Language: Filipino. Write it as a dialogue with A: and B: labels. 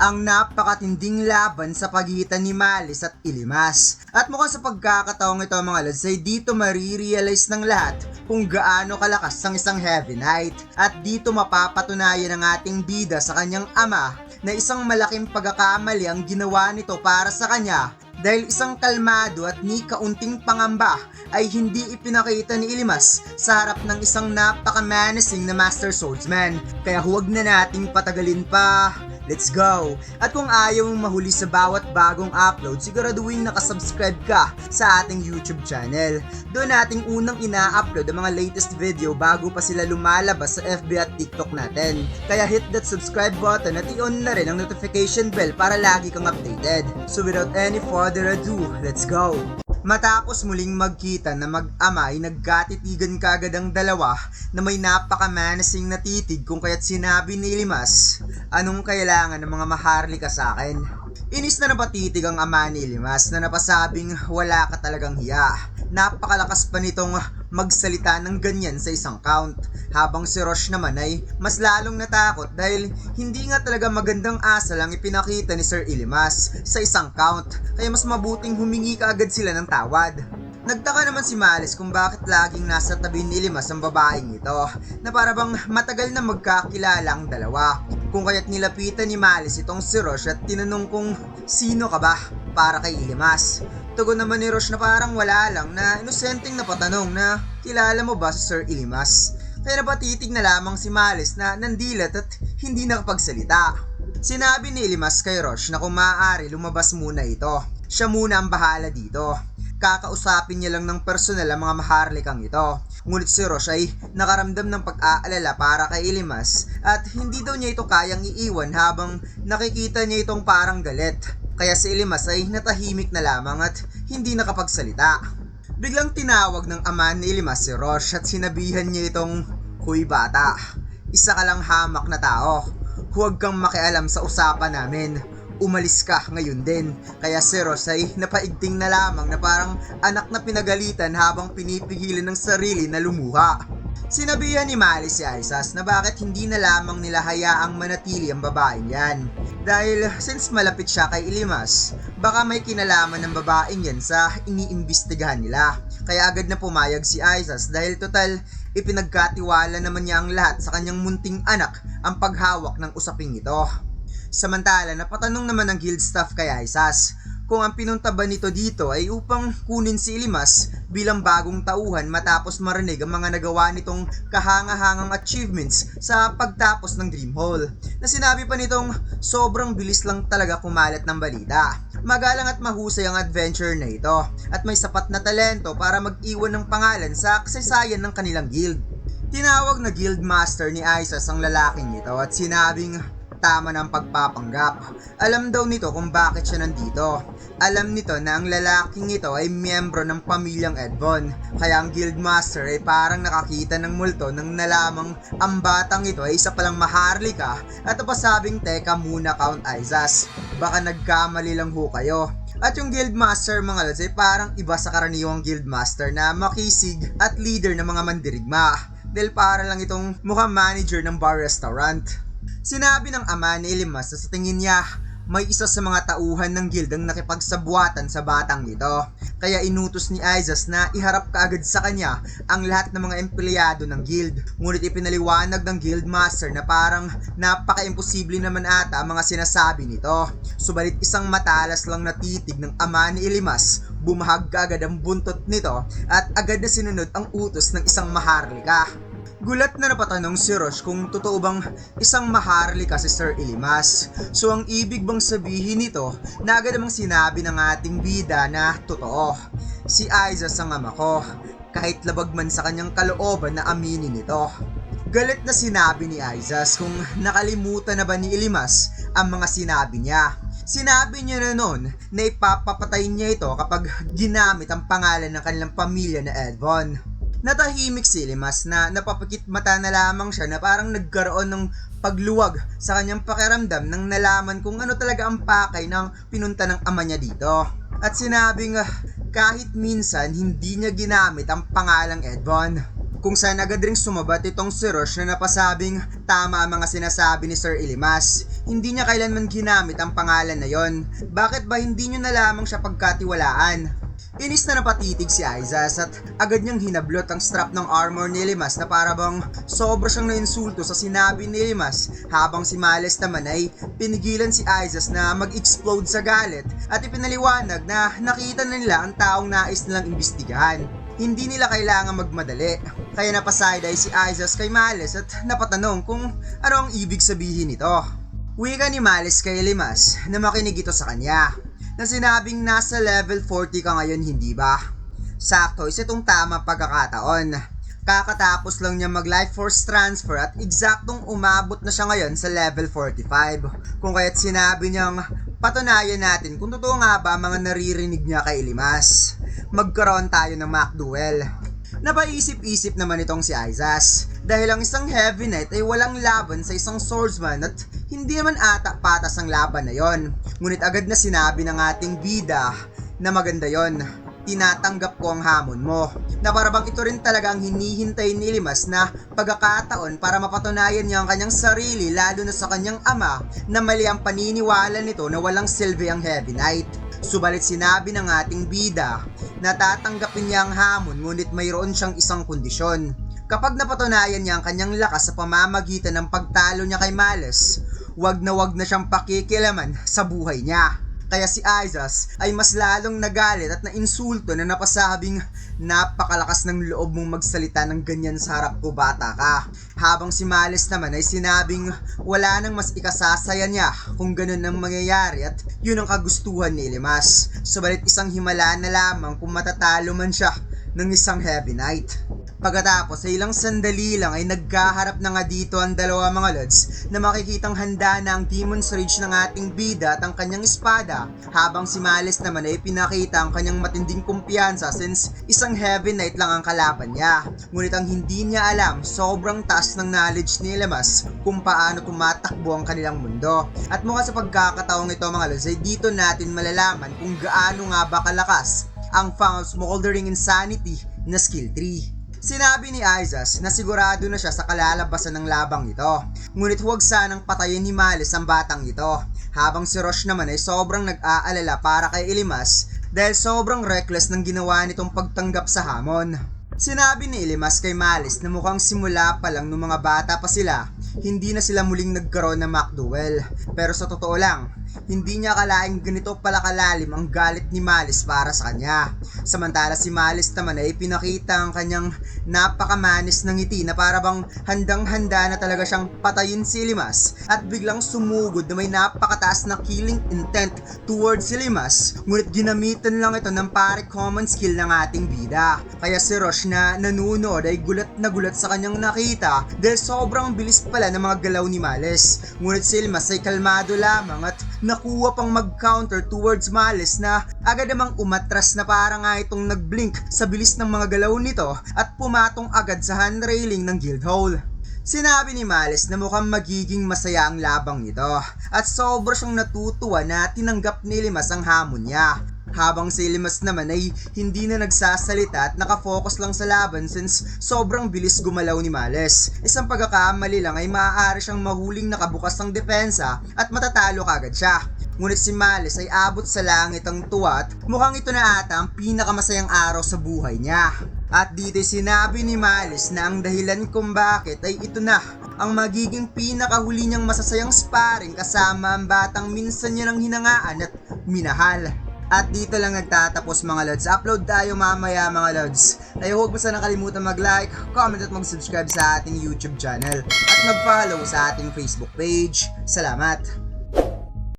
A: ang napakatinding laban sa pagitan ni Malice at Ilimas. At mukhang sa pagkakataong ito mga lads ay dito marirealize ng lahat kung gaano kalakas ang isang Heavy Knight. At dito mapapatunayan ng ating bida sa kanyang ama na isang malaking pagkakamali ang ginawa nito para sa kanya dahil isang kalmado at ni kaunting pangamba ay hindi ipinakita ni Ilimas sa harap ng isang napaka-menacing na Master Swordsman. Kaya huwag na nating patagalin pa. Let's go! At kung ayaw mong mahuli sa bawat bagong upload, siguraduhin nakasubscribe ka sa ating YouTube channel. Doon nating unang ina-upload ang mga latest video bago pa sila lumalabas sa FB at TikTok natin. Kaya hit that subscribe button at i-on na rin ang notification bell para lagi kang updated. So without any further ado, let's go! Matapos muling magkita na mag-ama ay nagkatitigan kagad ang dalawa na may napaka-menacing na titig kung kaya't sinabi ni Ilimas, "Anong kailangan ng mga maharlika sa akin?" Inis na napatitig ang ama ni Ilimas na napasabing wala ka talagang hiya. Napakalakas pa nitong magsalita ng ganyan sa isang count. Habang si Rosh naman ay mas lalong natakot dahil hindi nga talaga magandang asal ang ipinakita ni Sir Ilimas sa isang count. Kaya mas mabuting humingi kaagad sila ng tawad. Nagtaka naman si Malice kung bakit laging nasa tabi ni Ilimas ang babaeng ito na parabang matagal na magkakilala ang dalawa. Kung kaya't nilapitan ni Malice itong si Rosh at tinanong kung sino ka ba para kay Ilimas. Tugon naman ni Rosh na parang wala lang na inosenteng napatanong na kilala mo ba si Sir Ilimas? Kaya napatitig na lamang si Malice na nandilat at hindi nakapagsalita. Sinabi ni Ilimas kay Rosh na kung maaari lumabas muna ito. Siya muna ang bahala dito. Kakausapin niya lang ng personal ang mga maharlikang ito. Ngunit si Rosh ay nakaramdam ng pag-aalala para kay Ilimas at hindi daw niya ito kayang iiwan habang nakikita niya itong parang galit. Kaya si Ilimas ay natahimik na lamang at hindi nakapagsalita. Biglang tinawag ng ama ni Ilimas si Rosh at sinabihan niya itong, "Huy bata, isa ka lang hamak na tao. Huwag kang makialam sa usapan namin. Umalis ka ngayon din." Kaya si Rosh ay napaigting na lamang na parang anak na pinagalitan habang pinipigilan ng sarili na lumuha. Sinabihan ni Malice si Aizas na bakit hindi na lamang nila hayaang manatili ang babaeng yan. Dahil since malapit siya kay Ilimas, baka may kinalaman ng babaeng yan sa iniimbestigahan nila. Kaya agad na pumayag si Aizas dahil total ipinagkatiwala naman niya ang lahat sa kanyang munting anak ang paghawak ng usaping ito. Samantala, napatanong naman ng guild staff kay Aizas kung ang pinunta ba nito dito ay upang kunin si Ilimas bilang bagong tauhan matapos marinig ang mga nagawa nitong kahanga-hangang achievements sa pagtapos ng Dream Hall. Na sinabi pa nitong sobrang bilis lang talaga kumalat ng balita. Magalang at mahusay ang adventure na ito at may sapat na talento para mag-iwan ng pangalan sa kasaysayan ng kanilang guild. Tinawag na guild master ni Aizas ang lalaking ito at sinabing tama ng pagpapanggap. Alam daw nito kung bakit siya nandito. Alam nito na ang lalaking ito ay miyembro ng pamilyang Edvon. Kaya ang guildmaster ay parang nakakita ng multo nang nalamang ang batang ito ay isa palang maharlika at napasabing teka muna Count Aizas. Baka nagkamali lang ho kayo. At yung guildmaster mga lads ay parang iba sa karaniwang guildmaster na makisig at leader ng mga mandirigma. Dahil para lang itong mukhang manager ng bar restaurant. Sinabi ng ama ni Ilimas na sa tingin niya may isa sa mga tauhan ng guild ang nakipagsabuatan sa batang ito. Kaya inutos ni Aizas na iharap kaagad sa kanya ang lahat ng mga empleyado ng guild. Ngunit ipinaliwanag ng guildmaster na parang napaka-imposible naman ata ang mga sinasabi nito. Subalit isang matalas lang na titig ng ama ni Ilimas, bumahag kaagad ang buntot nito at agad na sinunod ang utos ng isang maharlika. Gulat na napatanong si Rosh kung totoo bang isang maharlika si Sir Ilimas. So ang ibig bang sabihin nito na agad namang sinabi ng ating bida na totoo. Si Aizas ang ama ko, kahit labag man sa kanyang kalooban na aminin nito. Galit na sinabi ni Aizas kung nakalimutan na ba ni Ilimas ang mga sinabi niya. Sinabi niya na noon na ipapapatay niya ito kapag ginamit ang pangalan ng kanilang pamilya na Edvon. Natahimik si Ilimas na napapakit mata na lamang siya na parang nagkaroon ng pagluwag sa kanyang pakiramdam nang nalaman kung ano talaga ang pakay ng pinunta ng ama niya dito. At sinabing kahit minsan hindi niya ginamit ang pangalang Edvon. Kung saan agad ring sumabat itong si Rosh na napasabing tama ang mga sinasabi ni Sir Ilimas. Hindi niya kailanman ginamit ang pangalan na yon. Bakit ba hindi niyo na lamang siya pagkatiwalaan? Inis na napatitig si Aizas at agad niyang hinablot ang strap ng armor ni Limas na para bang sobra siyang nainsulto sa sinabi ni Limas, habang si Males naman ay pinigilan si Aizas na mag-explode sa galit at ipinaliwanag na nakita na nila ang taong nais nilang imbestigahan. Hindi nila kailangan magmadali, kaya napasiday si Aizas kay Males at napatanong kung ano ang ibig sabihin nito. Wika ni Males kay Limas na makinig ito sa kanya, na sinabing nasa level 40 ka ngayon, hindi ba? Sakto, isa itong tamang pagkakataon. Kakatapos lang niya mag life force transfer at eksaktong umabot na siya ngayon sa level 45. Kung kaya't sinabi niyang patunayan natin kung totoo nga ba mga naririnig niya kay Limas. Magkaroon tayo ng mock duel. Napaisip-isip naman itong si Aizas dahil ang isang Heavy Knight ay walang laban sa isang swordsman at hindi naman ata patas ang laban na yon. Ngunit agad na sinabi ng ating bida na maganda yon. Tinatanggap ko ang hamon mo. Na parabang ito rin talaga ang hinihintay ni Limas na pagkakataon para mapatunayan niya ang kanyang sarili, lalo na sa kanyang ama na mali ang paniniwala nito na walang silbi ang Heavy Knight. Subalit sinabi ng ating bida na tatanggapin niya ang hamon, ngunit mayroon siyang isang kondisyon. Kapag napatunayan niya ang kanyang lakas sa pamamagitan ng pagtalo niya kay Males, wag na siyang pakikilaman sa buhay niya. Kaya si Aizas ay mas lalong nagalit at nainsulto na napasabing napakalakas ng loob mong magsalita ng ganyan sa harap ko, bata ka. Habang si Males naman ay sinabing wala nang mas ikasasaya niya kung ganun ang mangyayari at yun ang kagustuhan ni Limas. Subalit isang himala na lamang kung matatalo man siya ng isang Heavy Knight. Pagkatapos sa ilang sandali lang ay nagkaharap na nga dito ang dalawa mga lods na makikitang handa na ang Demon's Rage ng ating bida at ang kanyang espada, habang si Males naman ay pinakita ang kanyang matinding kumpiyansa since isang Heavy Knight lang ang kalaban niya. Ngunit ang hindi niya alam, sobrang taas ng knowledge ni Limas kung paano tumatakbo ang kanilang mundo. At mukha sa pagkakataong ito mga lods ay dito natin malalaman kung gaano nga ba kalakas ang Fang of Smoldering Insanity na skill tree. Sinabi ni Aizas na sigurado na siya sa kalalabasan ng labang ito, ngunit huwag sanang patayin ni Males ang batang ito, habang si Rosh naman ay sobrang nag-aalala para kay Ilimas dahil sobrang reckless ng ginawa nitong pagtanggap sa hamon. Sinabi ni Ilimas kay Males na mukhang simula pa lang nung mga bata pa sila, hindi na sila muling nagkaroon ng mock duel. Pero sa totoo lang, hindi niya akalaing ganito pala kalalim ang galit ni Males para sa kanya. Samantala si Males naman ay pinakita ang kanyang napakamanis ng ngiti na para bang handang-handa na talaga siyang patayin si Limas at biglang sumugod na may napakataas na killing intent towards si Limas, ngunit ginamitan lang ito ng pare common skill ng ating bida. Kaya si Rosh na nanunood ay gulat na gulat sa kanyang nakita dahil sobrang bilis pala ng mga galaw ni Males, ngunit si Limas ay kalmado lamang at nakuha pang mag-counter towards Males na agad namang umatras na para nga itong nag-blink sa bilis ng mga galaw nito at pumatong agad sa handrailing ng Guildhall. Sinabi ni Males na mukhang magiging masaya ang labang ito at sobra siyang natutuwa na tinanggap ni Limas ang hamon niya. Habang si Limas naman ay hindi na nagsasalita at nakafocus lang sa laban since sobrang bilis gumalaw ni Males. Isang pagkakamali lang ay maaari siyang mahuling nakabukas ng depensa at matatalo kagad siya. Ngunit si Males ay abot sa langit ang tuwa at mukhang ito na ata ang pinakamasayang araw sa buhay niya. At dito sinabi ni Males na ang dahilan kung bakit ay ito na ang magiging pinakahuli niyang masasayang sparring kasama ang batang minsan niya ng hinangaan at minahal. At dito lang nagtatapos mga lods. Upload tayo mamaya mga lods. Ay huwag mo sana kalimutan mag-like, comment at mag-subscribe sa ating YouTube channel at mag-follow sa ating Facebook page. Salamat!